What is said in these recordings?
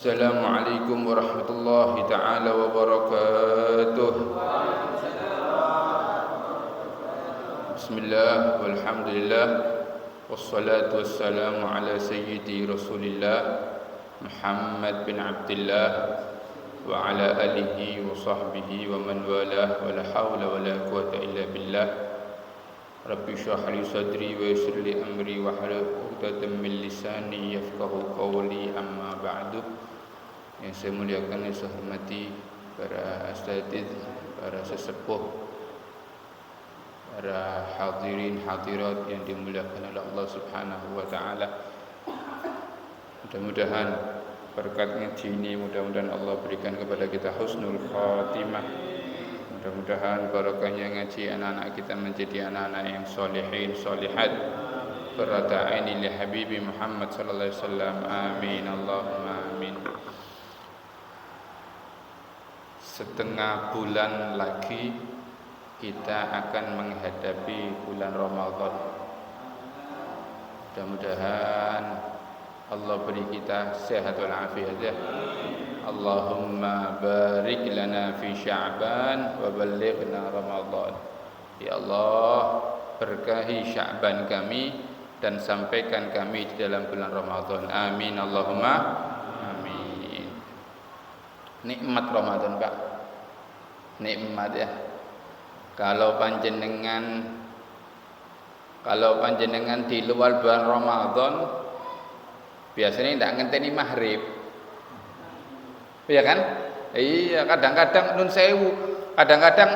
Assalamualaikum warahmatullahi taala wabarakatuh. Bismillah walhamdulillah wassalatu wassalamu ala sayyidi Rasulillah Muhammad bin Abdullah wa ala alihi wa sahbihi wa man walah wa la hawla wa la quwwata illa billah. Rabbi shrah li sadri wa yassir li amri wa hlul 'uqdatam min lisani yafqahu qawli, amma ba'du. Yang saya muliakan, yang saya hormati para asatidz, para sesepuh, para hadirin hadirat yang dimuliakan oleh Allah Subhanahu wa taala. Mudah-mudahan berkat ngaji ini, mudah-mudahan Allah berikan kepada kita husnul khatimah. Mudah-mudahan barokahnya ngaji anak-anak kita menjadi anak-anak yang solehin, solehat, qurrata aini li habibi Muhammad sallallahu alaihi wasallam. Amin Allahumma amin. Setengah bulan lagi kita akan menghadapi bulan Ramadan. Mudah-mudahan Allah beri kita sehat wal afiat ya. Allahumma barik lana fi Sya'ban wa ballighna Ramadan. Ya Allah, berkahi Sya'ban kami dan sampaikan kami di dalam bulan Ramadan. Amin Allahumma amin. Nikmat Ramadan, Pak. Nikmat ya. Kalau panjenengan di luar bulan Ramadan biasanya tidak ngenteni maghrib. Iya kan? Iya, kadang-kadang nun sewu, kadang-kadang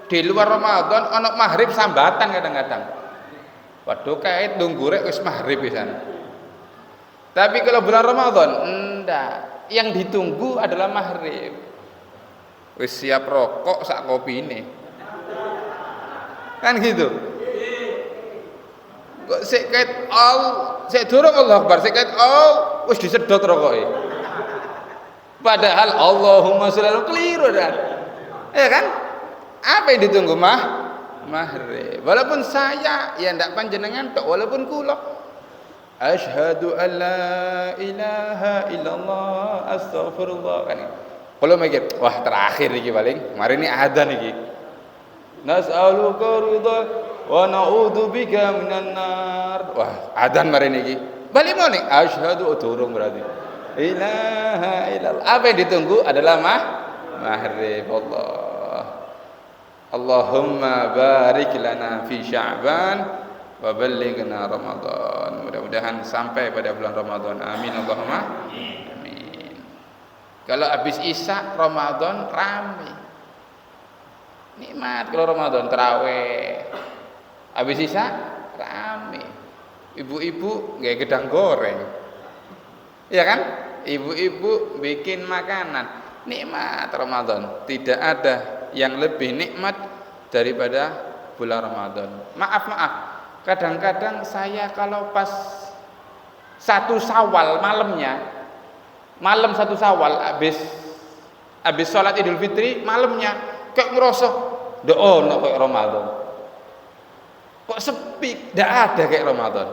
di luar Ramadan ana maghrib sambatan kadang-kadang. Waduh, kayak nunggu rek wis maghrib pisan. Tapi kalau bulan Ramadan enggak, yang ditunggu adalah maghrib. Wis siap rokok sak kopine. Kan gitu. Kok sik ket sik durung Allah Akbar, sik ket wis disedot rokoke. Padahal Allahumma sholli alaihi keliru dan. Ya kan? Apa yang ditunggu maghrib. Walaupun saya ya ndak panjenengan tok, walaupun kula asyhadu an la ilaha illallah astaghfirullah kan. Kalau mikir, wah terakhir iki paling, mari ini adzan iki. Nas'aluka ridha wa na'udzubika minan nar. Wah, adzan mari niki. Balik mau nih, asyhadu durung berarti. Ilaha illallah. Apa yang ditunggu adalah maghrib. Allahumma barik lana fi Sya'ban wa ballighna Ramadan. Mudah-mudahan sampai pada bulan Ramadan. Amin Allahumma. Kalau habis Isya Ramadan rame. Nikmat kalau Ramadan tarawih. Habis Isya rame. Ibu-ibu nggak gedang goreng. Ya kan? Ibu-ibu bikin makanan. Nikmat Ramadan. Tidak ada yang lebih nikmat daripada bulan Ramadan. Maaf. Kadang-kadang saya kalau pas 1 Syawal malam 1 Syawal habis sholat Idul Fitri malamnya kayak ngerasa ndak ono kayak Ramadan. Kok sepi, ndak ada kayak Ramadan.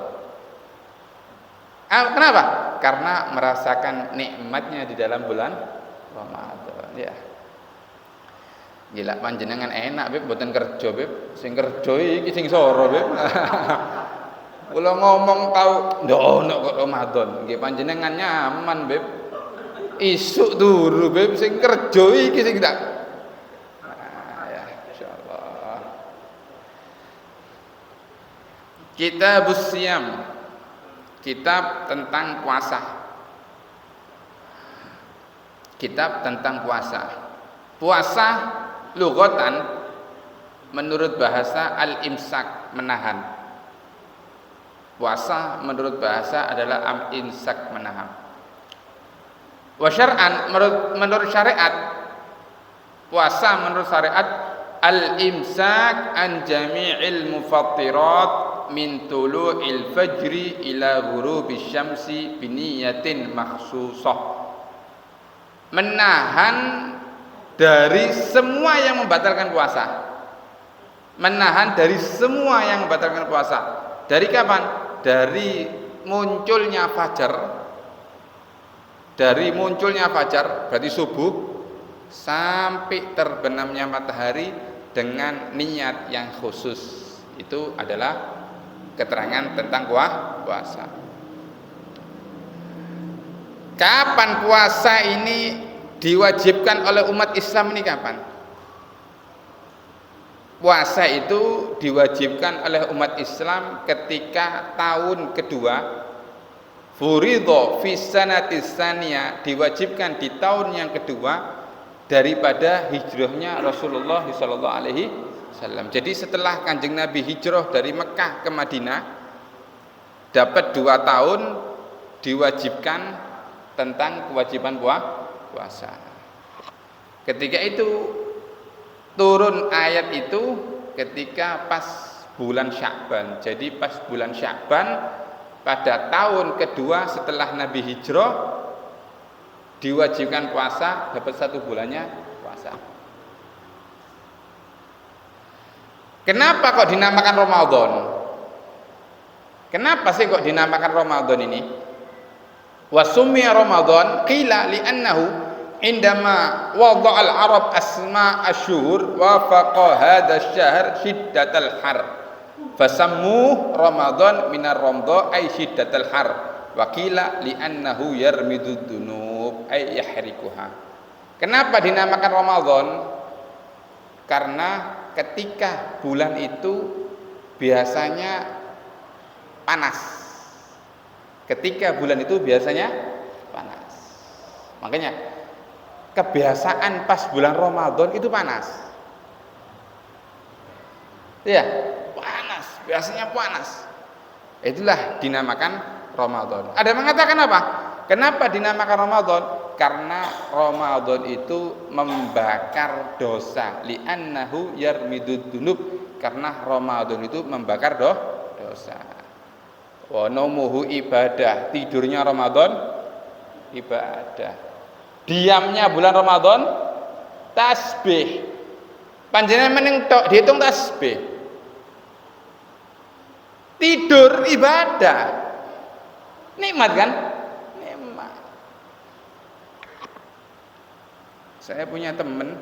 Kenapa? Karena merasakan nikmatnya di dalam bulan Ramadan ya. Gila panjenengan enak beb, mboten kerja beb. Sing kerja iki sing soro beb. Kula ngomong tau ndak ono kok Ramadan. Nggih panjenengan nyaman beb. Isuk turu beb sing kerja iki sing tak. Ya insyaallah. Kitabus Shiyam. Kitab tentang puasa. Kitab tentang puasa. Puasa lughatan menurut bahasa al-imsak, menahan. Puasa menurut bahasa adalah al-imsak, menahan. Wa syar'an menurut syariat, puasa menurut syariat al-imsak an jami'il mufattirat min tulu'il fajri ila ghurubish syamsi biniyatin makhsusah. Menahan dari semua yang membatalkan puasa. Menahan dari semua yang membatalkan puasa. Dari kapan? Dari munculnya fajar dari munculnya fajar berarti subuh sampai terbenamnya matahari dengan niat yang khusus. Itu adalah keterangan tentang puasa. Kapan puasa ini diwajibkan oleh umat Islam ini kapan? Puasa itu diwajibkan oleh umat Islam ketika tahun kedua, furidho fi sanatis tsaniyah, diwajibkan di tahun yang kedua daripada hijrahnya Rasulullah sallallahu alaihi wasallam. Jadi setelah Kanjeng Nabi hijrah dari Mekah ke Madinah, dapat 2 tahun diwajibkan tentang kewajiban puasa. Ketika itu turun ayat itu ketika pas bulan Sya'ban. Jadi pas bulan Sya'ban pada tahun kedua setelah Nabi hijrah diwajibkan puasa, dapat 1 bulannya puasa. Kenapa kok dinamakan Ramadan? Kenapa sih kok dinamakan Ramadan ini? Wa summiya Ramadan qila li'annahu indama wada'al Arab asma asyhur wa faqa hadha asy-syahr syiddatal har fasammu Ramadan minar ramdha ay syiddatal har wa qila li'annahu yarmidud dunub ay yahrikuha. Kenapa dinamakan Ramadan? Karena ketika bulan itu biasanya panas. Ketika bulan itu biasanya panas. Makanya kebiasaan pas bulan Ramadan itu panas. Ya, panas, biasanya panas. Itulah dinamakan Ramadan. Ada yang mengatakan apa? Kenapa dinamakan Ramadan? Karena Ramadan itu membakar dosa. Li'annahu yarmidud dunub. Karena Ramadan itu membakar dosa. Wa naumuhu ibadah. Tidurnya Ramadan ibadah. Diamnya bulan Ramadan tasbih. Panjenengan meneng tok dihitung tasbih. Tidur ibadah. Nikmat kan? Nikmat. Saya punya temen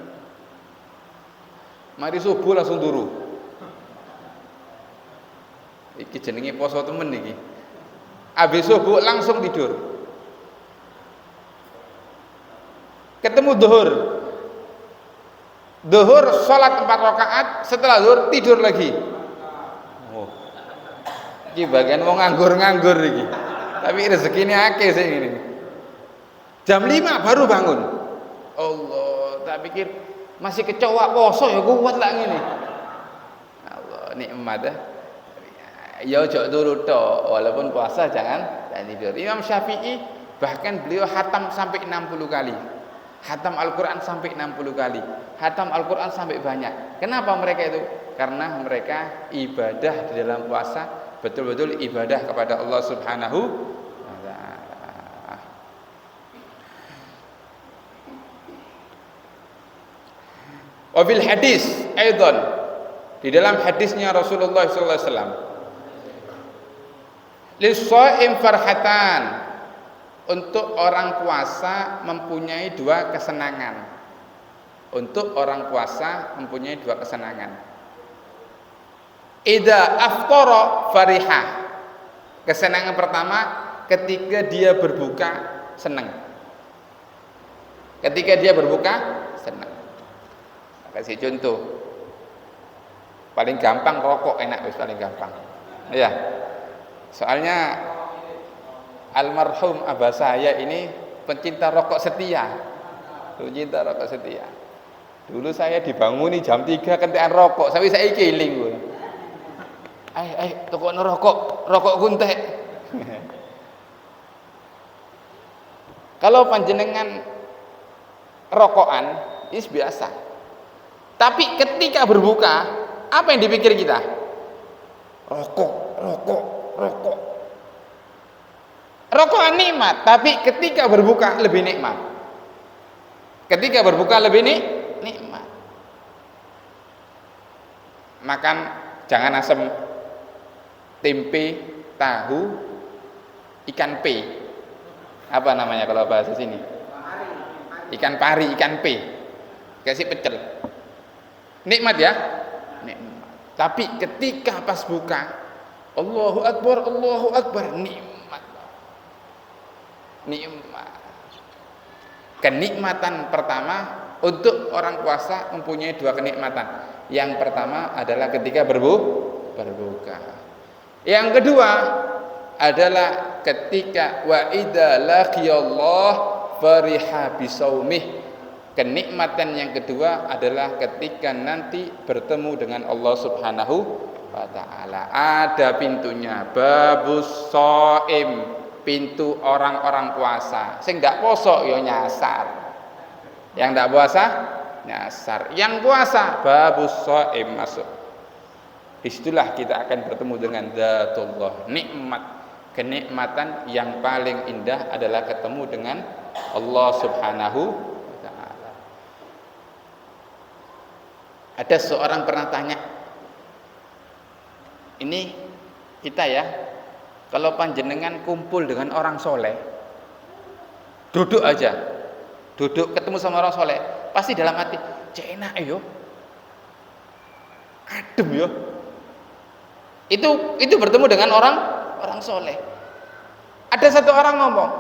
mari subuh langsung turu. Iki jenenge poso temen iki. Habis subuh langsung tidur. Ketemu zuhur. Zuhur salat 4 rakaat, setelah zuhur tidur lagi. Oh. Iki bagian wong nganggur-nganggur iki. Tapi rezekine akeh sing ngene. Jam 5 baru bangun. Allah, tak pikir masih kecoa poso ya kuat lah ngene. Allah, nikmat ya. Ya ojo turu tok, walaupun puasa jangan tidur. Imam Syafi'i bahkan beliau khatam sampai 60 kali. Khatam Al-Quran sampai 60 kali. Khatam Al-Quran sampai banyak. Kenapa mereka itu? Karena mereka ibadah di dalam puasa betul-betul ibadah kepada Allah Subhanahu wa ta'ala. Wa fil hadis aidan, di dalam hadisnya Rasulullah sallallahu alaihi wasallam, lis-shaim farhatan, untuk orang puasa mempunyai 2 kesenangan. Untuk orang puasa mempunyai 2 kesenangan. Idza aftara farihah. Kesenangan pertama ketika dia berbuka senang. Ketika dia berbuka senang. Kasih contoh. Paling gampang rokok enak wis paling gampang. Ya. Soalnya almarhum abah saya ini pencinta rokok setia. Pencinta rokok setia. Dulu saya dibanguni jam 3 kentekan rokok, sampai saya kiling. Tokokno rokok guntek. Kalau panjenengan rokokan, itu biasa. Tapi ketika berbuka, apa yang dipikir kita? Rokok. Rokokan nikmat, tapi ketika berbuka lebih nikmat. Ketika berbuka lebih nikmat. Makan jangan asam, tempe, tahu, ikan pe. Apa namanya kalau bahasa sini? Ikan pari, ikan pe. Kasih pecel. Nikmat ya? Nikmat. Tapi ketika pas buka, Allahu Akbar, nikmat. Nikmat. Kenikmatan pertama untuk orang puasa mempunyai dua kenikmatan. Yang pertama adalah ketika berbuka. Yang kedua adalah ketika wa idza laqiyallah fariha bisaumih. Kenikmatan yang kedua adalah ketika nanti bertemu dengan Allah Subhanahu wa taala. Ada pintunya, babus shaim, pintu orang-orang puasa. Sing ndak poso ya nyasar. Yang ndak puasa nyasar. Yang puasa babus shaim masuk. Disitulah kita akan bertemu dengan Dzatullah, nikmat. Kenikmatan yang paling indah adalah ketemu dengan Allah Subhanahu wa taala. Ada seorang pernah tanya, ini kita ya, kalau panjenengan kumpul dengan orang soleh, duduk aja, duduk ketemu sama orang soleh, pasti dalam hati, enak yo, adem yo. Itu bertemu dengan orang soleh. Ada satu orang ngomong,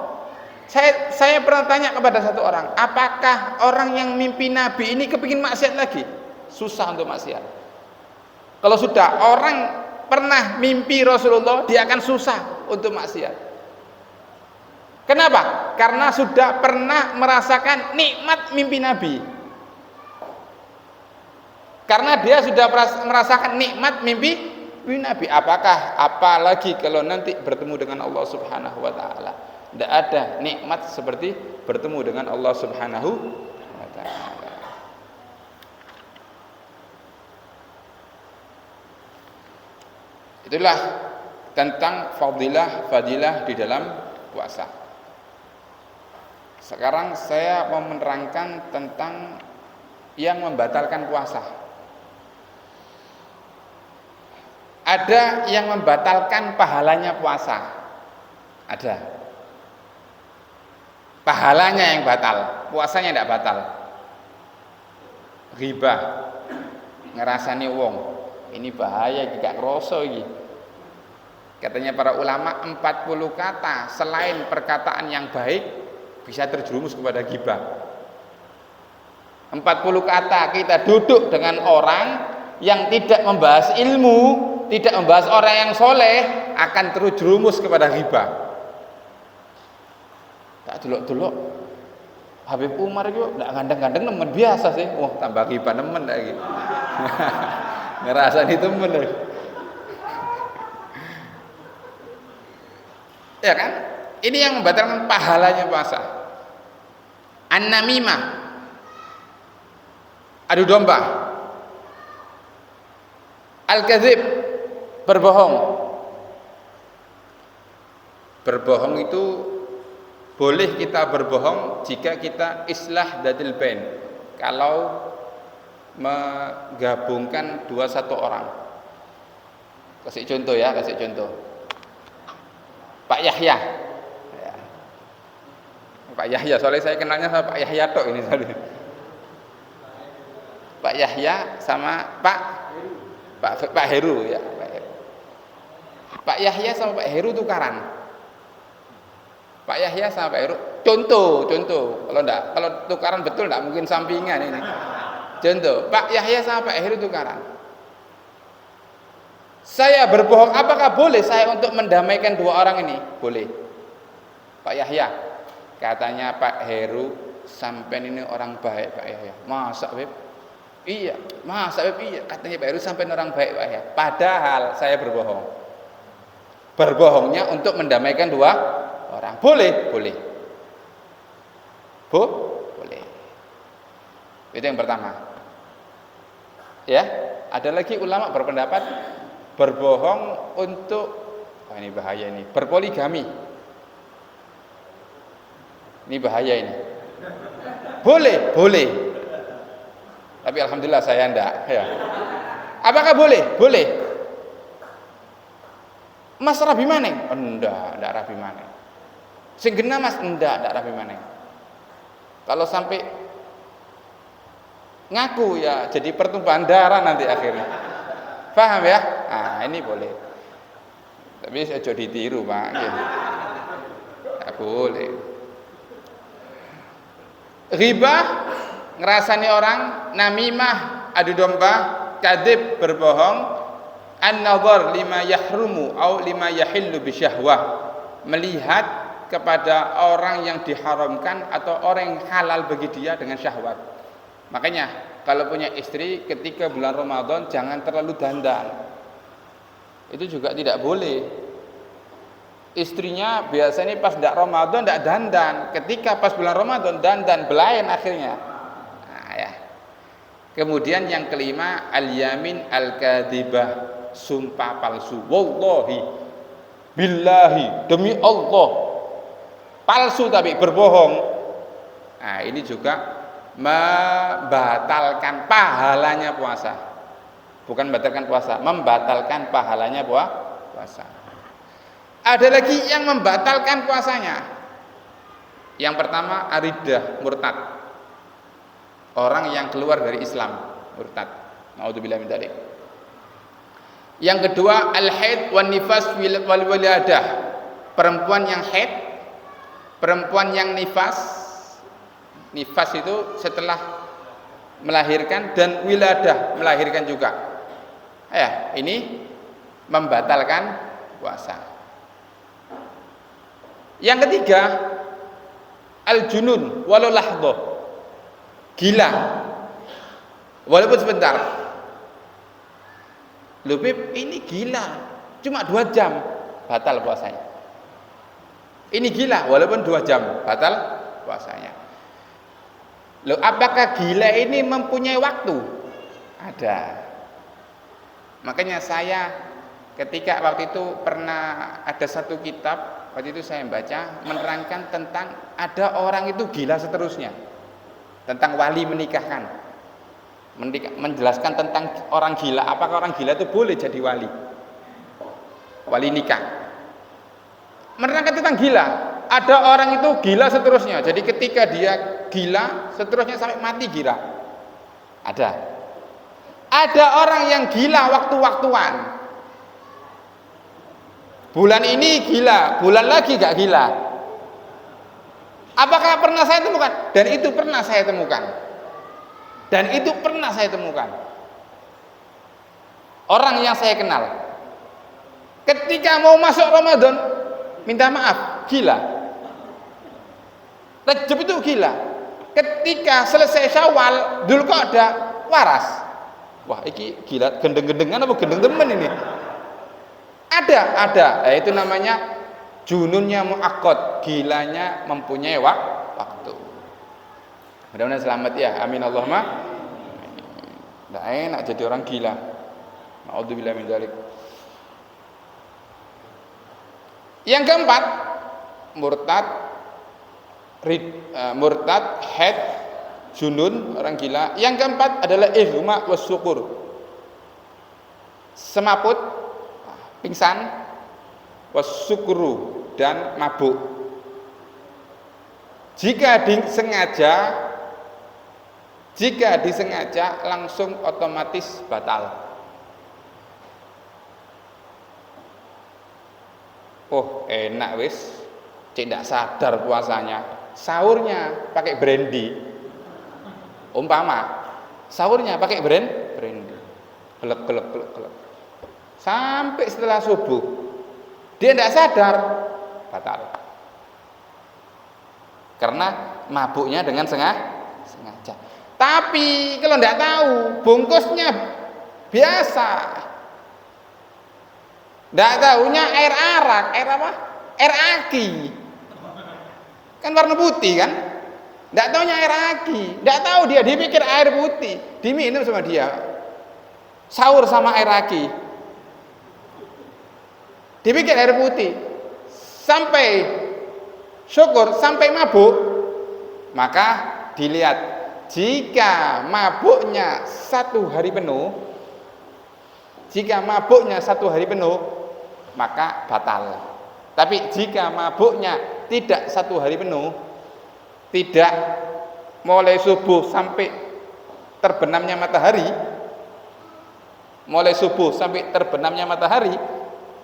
saya pernah tanya kepada satu orang, apakah orang yang mimpi Nabi ini kepingin maksiat lagi? Susah untuk maksiat. Kalau sudah orang pernah mimpi Rasulullah, dia akan susah untuk maksiat. Kenapa? Karena sudah pernah merasakan nikmat mimpi Nabi. Karena dia sudah merasakan nikmat mimpi Nabi. Apalagi kalau nanti bertemu dengan Allah Subhanahu wa taala. Tidak ada nikmat seperti bertemu dengan Allah Subhanahu wa taala. Itulah tentang fadilah di dalam puasa. Sekarang saya mau menerangkan tentang yang membatalkan puasa. Ada yang membatalkan pahalanya puasa. Ada. Pahalanya yang batal, puasanya tidak batal. Ghibah, ngerasani wong. Ini bahaya, gak kroso iki. Katanya para ulama 40 kata selain perkataan yang baik bisa terjerumus kepada ghibah. 40 kata kita duduk dengan orang yang tidak membahas ilmu, tidak membahas orang yang soleh, akan terjerumus kepada ghibah. Tak delok-delok Habib Umar itu tidak gandeng-gandeng nemen biasa sih. Wah, tambah ghibah nemen lagi. Ngerasa itu temen. Ya kan? Ini yang membatalkan pahalanya puasa. An-namimah, adu domba. Al-kadzib, berbohong. Berbohong itu boleh kita berbohong jika kita islah datil bain. Kalau menggabungkan satu orang. Kasih contoh ya, kasih contoh. Pak Yahya. Pak Yahya, soalnya saya kenalnya sama Pak Yahya tok ini soalnya. Pak Yahya sama Pak Heru ya, Pak Heru. Pak Yahya sama Pak Heru tukaran. Pak Yahya sama Pak Heru, contoh. Kalau tukaran betul enggak mungkin sampingan ini. Contoh, Pak Yahya sama Pak Heru tukaran. Saya berbohong, apakah boleh saya untuk mendamaikan dua orang ini? Boleh. Pak Yahya, katanya Pak Heru, sampean ini orang baik Pak Yahya. Masa Beb? Iya, masa Beb? Iya, katanya Pak Heru sampean orang baik Pak Yahya. Padahal saya berbohong. Berbohongnya untuk mendamaikan dua orang. Boleh? Boleh. Boleh. Itu yang pertama. Ya, ada lagi ulama berpendapat berbohong untuk ini bahaya ini, berpoligami. Ini bahaya ini. Boleh. Tapi alhamdulillah saya enggak, ya. Apakah boleh? Boleh. Mas Rabi Maneng? Enggak Rabi Maneng. Sing genah Mas ndak rapi maneh. Kalau sampai ngaku ya jadi pertumpahan darah nanti akhirnya. Paham ya? Nah, ini boleh. Tapi aja ditiru, Pak. Gitu. Nggak boleh. Ghibah, ngerasani orang, namimah, adu domba, kadhib, berbohong, an-nazar lima yahrumu au lima yahillu bisyahwah, melihat kepada orang yang diharamkan atau orang yang halal bagi dia dengan syahwat. Makanya kalau punya istri ketika bulan Ramadan jangan terlalu dandan. Itu juga tidak boleh. Istrinya biasanya pas tidak Ramadan tidak dandan, ketika pas bulan Ramadan dandan, belain akhirnya. Nah, ya. Kemudian yang kelima, al-yamin al-kadzibah, sumpah palsu. Wallahi, billahi, demi Allah, palsu tapi berbohong. Nah, ini juga membatalkan pahalanya puasa. Bukan membatalkan puasa, membatalkan pahalanya puasa. Ada lagi yang membatalkan puasanya. Yang pertama, aridah, murtad. Orang yang keluar dari Islam, murtad. Naudzubillah min dzalik. Yang kedua, al-haid wan nifas wal waladah. Perempuan yang haid, perempuan yang nifas. Nifas itu setelah melahirkan, dan wiladah, melahirkan juga. Ya, ini membatalkan puasa. Yang ketiga, al-junun walau lahdhah, gila walaupun sebentar. Loh Bib, ini gila cuma 2 jam, batal puasanya. Ini gila walaupun 2 jam, batal puasanya. Loh, apakah gila ini mempunyai waktu? Ada. Makanya saya ketika waktu itu pernah ada satu kitab, waktu itu saya baca menerangkan tentang ada orang itu gila seterusnya, tentang wali menikahkan, menjelaskan tentang orang gila. Apakah orang gila itu boleh jadi wali nikah? Menerangkan tentang gila. Ada orang itu gila seterusnya, jadi ketika dia gila seterusnya sampai mati gila. Ada orang yang gila waktu-waktuan. Bulan ini gila, bulan lagi gak gila. Apakah pernah saya temukan? Dan itu pernah saya temukan. Orang yang saya kenal, ketika mau masuk Ramadan, minta maaf, gila. Rajab itu gila. Ketika selesai Syawal, Dzulqa'dah, waras. Wah, ini gila, gendeng-gendengan apa gendeng temen ini? Ada. Itu namanya jununnya muakkad, gilanya mempunyai waktu. Mudah-mudahan selamat ya. Amin Allahumma. Enggak enak jadi orang gila. Naudzubillah min dzalik. Yang keempat, murtad, haid, junun, orang gila. Yang keempat adalah ihma was syukur, semaput, pingsan, was syukuru, dan mabuk. Jika disengaja langsung otomatis batal. Oh enak wis, tidak sadar puasanya, sahurnya pakai brandy. Umpama sahurnya pakai brandy, kelek sampai setelah subuh dia tidak sadar, batal. Karena mabuknya dengan sengaja. Tapi kalau tidak tahu, bungkusnya biasa, tidak tahunya air arak, air aki, kan warna putih kan? Tidak tahunya air aki, tidak tahu dia pikir air putih, diminum sama dia, sahur sama air aki, dipikir air putih, sampai syukur, sampai mabuk, maka dilihat jika mabuknya 1 hari penuh, maka batal. Tapi jika mabuknya tidak 1 hari penuh, tidak mulai subuh sampai terbenamnya matahari, mulai subuh sampai terbenamnya matahari.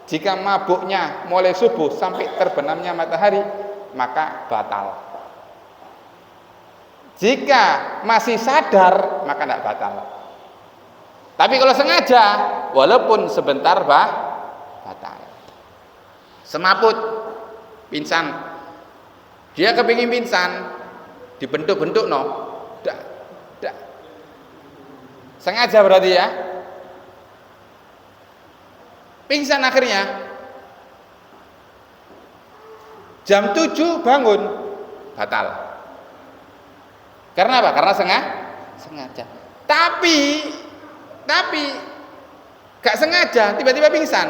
Jika mabuknya mulai subuh sampai terbenamnya matahari, maka batal. Jika masih sadar, maka tidak batal. Tapi kalau sengaja, walaupun sebentar batal. Semaput, pingsan. Dia kepingin pingsan, dibentuk-bentuk no. Dak. Sengaja berarti ya. Pingsan akhirnya. Jam 7 bangun, batal. Karena apa? Karena sengaja. Tapi gak sengaja tiba-tiba pingsan.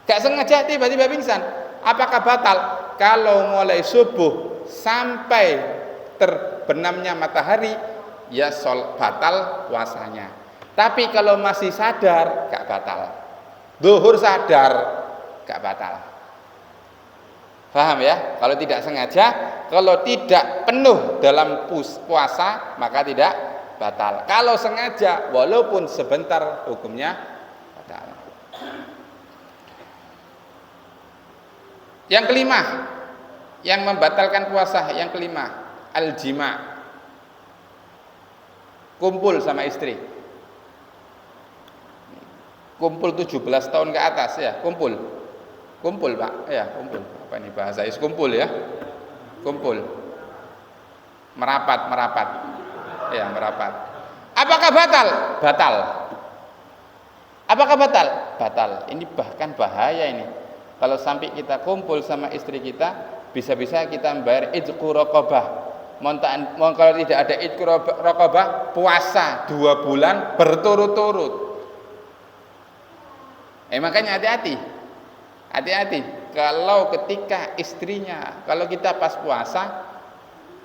Gak sengaja tiba-tiba pingsan. Apakah batal? Kalau mulai subuh sampai terbenamnya matahari, ya batal puasanya. Tapi kalau masih sadar, gak batal. Zuhur sadar, gak batal. Paham ya? Kalau tidak sengaja, kalau tidak penuh dalam puasa, maka tidak batal. Kalau sengaja, walaupun sebentar, hukumnya batal. Yang kelima, yang membatalkan puasa, yang kelima, al-jima. Kumpul sama istri. Kumpul 17 tahun ke atas ya, kumpul Pak, ya kumpul. Apa ini bahasa kumpul ya, kumpul. Merapat, ya merapat. Apakah batal? Batal. Apakah batal? Batal. Ini bahkan bahaya ini. Kalau sampai kita kumpul sama istri kita, bisa-bisa kita membayar idku raqabah. Kalau tidak ada idku raqabah, puasa 2 bulan berturut-turut. Makanya hati-hati kalau ketika istrinya, kalau kita pas puasa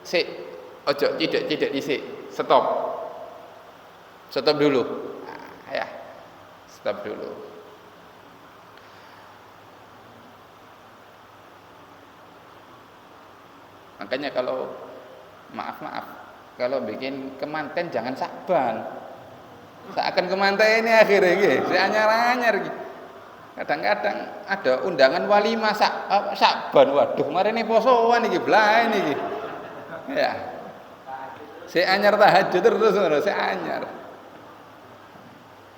tidak stop dulu. Ya stop dulu. Makanya kalau maaf kalau bikin kemanten jangan sakban. Seakan kemanten ini akhirnya gitu, saya anyar gitu. Kadang-kadang ada undangan walimah sakban, waduh mari ini posoan iki blae niki. Ya. Saya anyar tahajud terus saya anyar.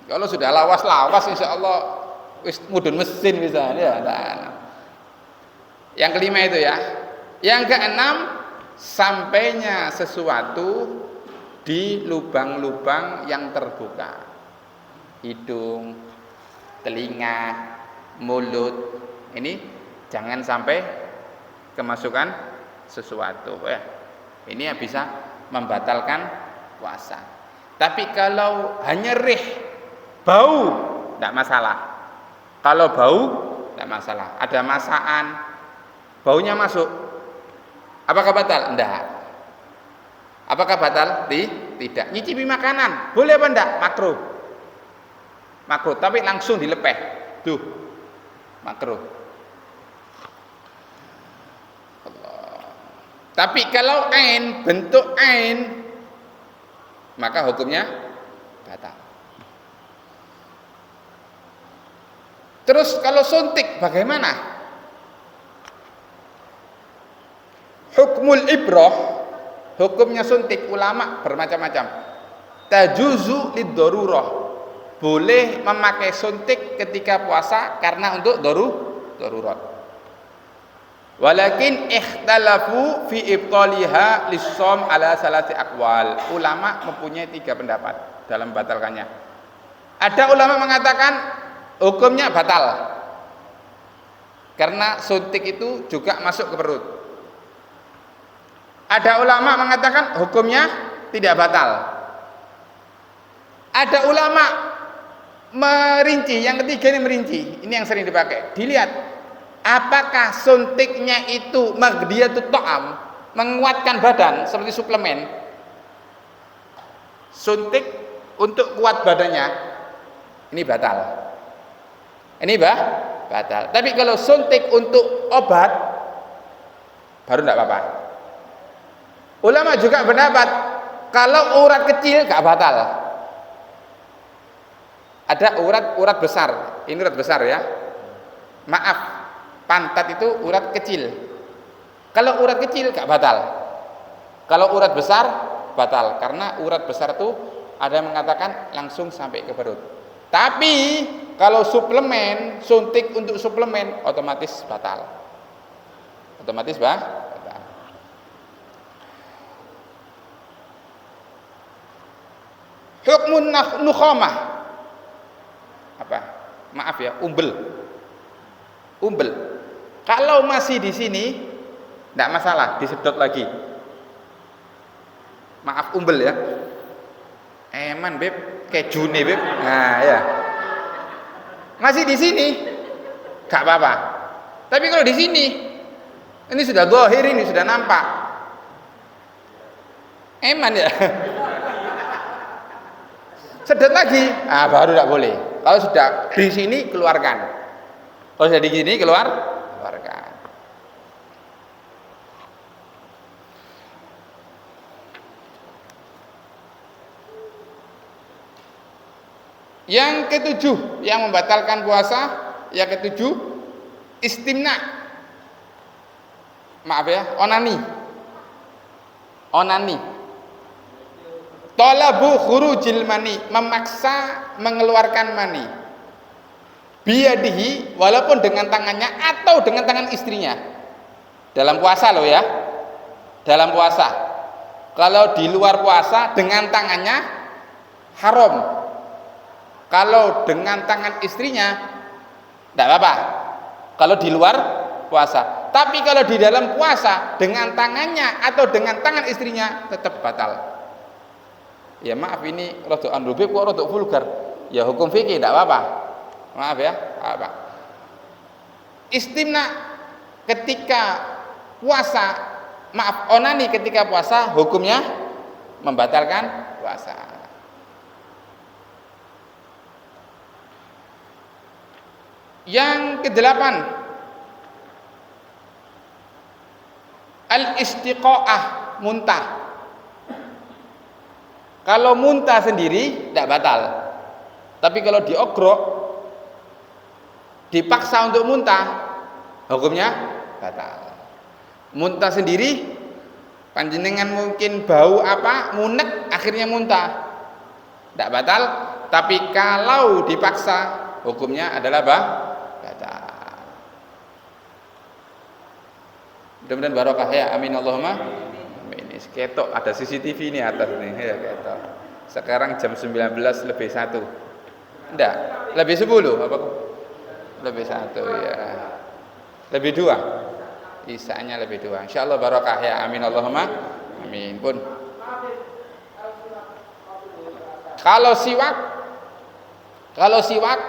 Kalau sudah lawas insyaallah wis mudun mesin bisa ya. Yang kelima itu ya. Yang keenam, sampainya sesuatu di lubang-lubang yang terbuka. Hidung, telinga, mulut, ini jangan sampai kemasukan sesuatu ya. Ini yang bisa membatalkan puasa. Tapi kalau hanya bau, tidak masalah. Kalau bau, tidak masalah. Ada masakan, baunya masuk, apakah batal? Tidak. Apakah batal? Tidak. Nyicipi makanan, boleh apa enggak? Makruh, tapi langsung dilepeh. Tuh, makruh. Allah. Tapi kalau bentuk ain, maka hukumnya batal. Terus kalau suntik bagaimana? Hukmul ibrah, hukumnya suntik ulama bermacam-macam. Tajuzu lid-darurah. Boleh memakai suntik ketika puasa karena untuk darurat. Walakin ikhtalafu fi ibtaliha lis-shaum ala salati aqwal. Ulama mempunyai 3 pendapat dalam membatalkannya. Ada ulama mengatakan hukumnya batal. Karena suntik itu juga masuk ke perut. Ada ulama mengatakan hukumnya tidak batal. Ada ulama merinci, yang ketiga ini merinci, ini yang sering dipakai. Dilihat apakah suntiknya itu maghdiyatut ta'am, menguatkan badan seperti suplemen. Suntik untuk kuat badannya, ini batal. Ini batal. Tapi kalau suntik untuk obat baru tidak apa-apa. Ulama juga pendapat kalau urat kecil gak batal. Ada urat besar, ini urat besar ya. Maaf, pantat itu urat kecil. Kalau urat kecil gak batal. Kalau urat besar batal, karena urat besar itu ada yang mengatakan langsung sampai ke perut. Tapi kalau suplemen, suntik untuk suplemen otomatis batal. Otomatis batal. Hukmun nukhamah. Apa? Maaf ya, umbel. Kalau masih di sini tidak masalah, disedot lagi. Maaf, umbel ya. Eman beb, keju nih beb. Nah ya. Masih di sini, gak apa-apa. Tapi kalau di sini, ini sudah zahir, ini sudah nampak. Eman ya. Sedot lagi, baru tidak boleh. Kalau sudah di sini keluarkan. Kalau sudah di sini keluarkan. Yang ketujuh yang membatalkan puasa, yang ketujuh istimna. Maaf ya, onani. Talabu khurujil mani, memaksa mengeluarkan mani. Biyadihi, walaupun dengan tangannya atau dengan tangan istrinya. Dalam puasa loh ya. Dalam puasa. Kalau di luar puasa dengan tangannya haram. Kalau dengan tangan istrinya tidak apa-apa. Kalau di luar puasa. Tapi kalau di dalam puasa dengan tangannya atau dengan tangan istrinya tetap batal. Ya maaf, ini rodok androbib kok rodok vulgar. Ya hukum fikih tidak apa-apa. Maaf ya, apa? Istimna ketika puasa, maaf, onani ketika puasa hukumnya membatalkan puasa. Yang kedelapan, al-istiqa'ah, muntah. Kalau muntah sendiri tidak batal. Tapi kalau diogrok, dipaksa untuk muntah, hukumnya batal. Muntah sendiri, panjenengan mungkin bau apa, munek, akhirnya muntah, tidak batal. Tapi kalau dipaksa, hukumnya adalah batal. Mudah-mudahan barokah ya, amin Allahumma. Ini ketok, ada CCTV ini atas nih ya, ketok. Sekarang jam 19 lebih 1. Enggak, lebih 10 apa? Lebih 1 ya. Lebih 2. Isanya lebih 2. Insyaallah barokah ya, amin Allahumma. Amin pun. Kalau siwak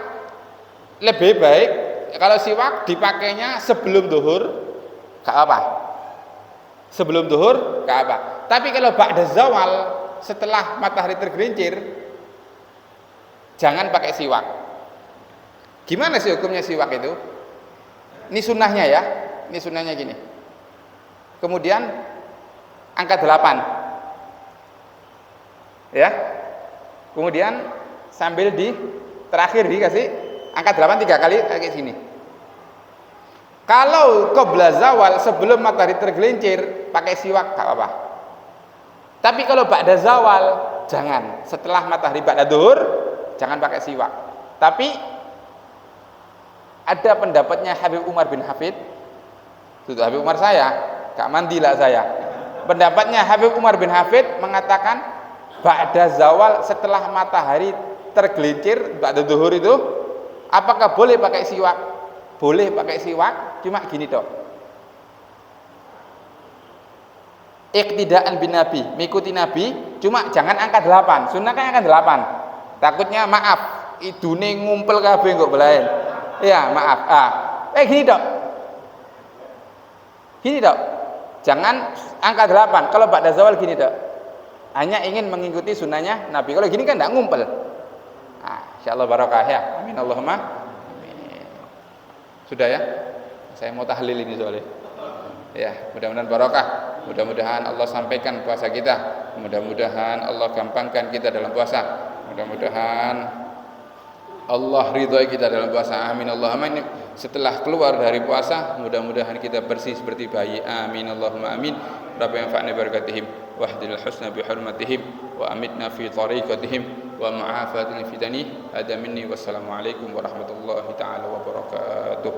lebih baik kalau siwak dipakainya sebelum zuhur, gak apa. Sebelum zuhur gak apa. Tapi kalau ba'da zawal, setelah matahari tergelincir, jangan pakai siwak. Gimana sih hukumnya siwak itu? Ini sunnahnya ya. Ini sunnahnya gini. Kemudian angka 8. Ya. Kemudian sambil terakhir dikasih angka 8 3 kali kayak sini. Kalau qabla zawal, sebelum matahari tergelincir, pakai siwak gak apa-apa. Tapi kalau ba'da zawal, jangan. Setelah matahari ba'da zuhur, jangan pakai siwak. Tapi ada pendapatnya Habib Umar bin Hafid. Itu Habib Umar saya, gak mandilah saya. Pendapatnya Habib Umar bin Hafid mengatakan ba'da zawal, setelah matahari tergelincir ba'da zuhur itu, apakah boleh pakai siwak? Boleh pakai siwak, cuma gini dok. Iqtidaan bin Nabi, mengikuti Nabi, cuma jangan angka 8. Sunnah kan angka 8. Takutnya maaf, idune ngumpul kabeh kok belain. Ya, maaf. Gini dok. Gini dok. Jangan angka 8. Kalau ba'da zawal gini dok. Hanya ingin mengikuti sunnahnya Nabi. Kalau gini kan enggak ngumpul. Insyaallah barokah ya. Amin Allahumma. Sudah ya? Saya mau tahlil ini soalnya. Ya, mudah-mudahan barokah. Mudah-mudahan Allah sampaikan puasa kita. Mudah-mudahan Allah gampangkan kita dalam puasa. Mudah-mudahan Allah ridhoi kita dalam puasa. Amin Allahumma amin. Setelah keluar dari puasa, mudah-mudahan kita bersih seperti bayi. Amin Allahumma amin. Rabbana yanfa'na bi barakatihim wahdil husna bi hurmatihim wa amitna fi tariqatihim wa ma'afatina fitani. Hada minni wassalamu alaikum warahmatullahi taala wabarakatuh.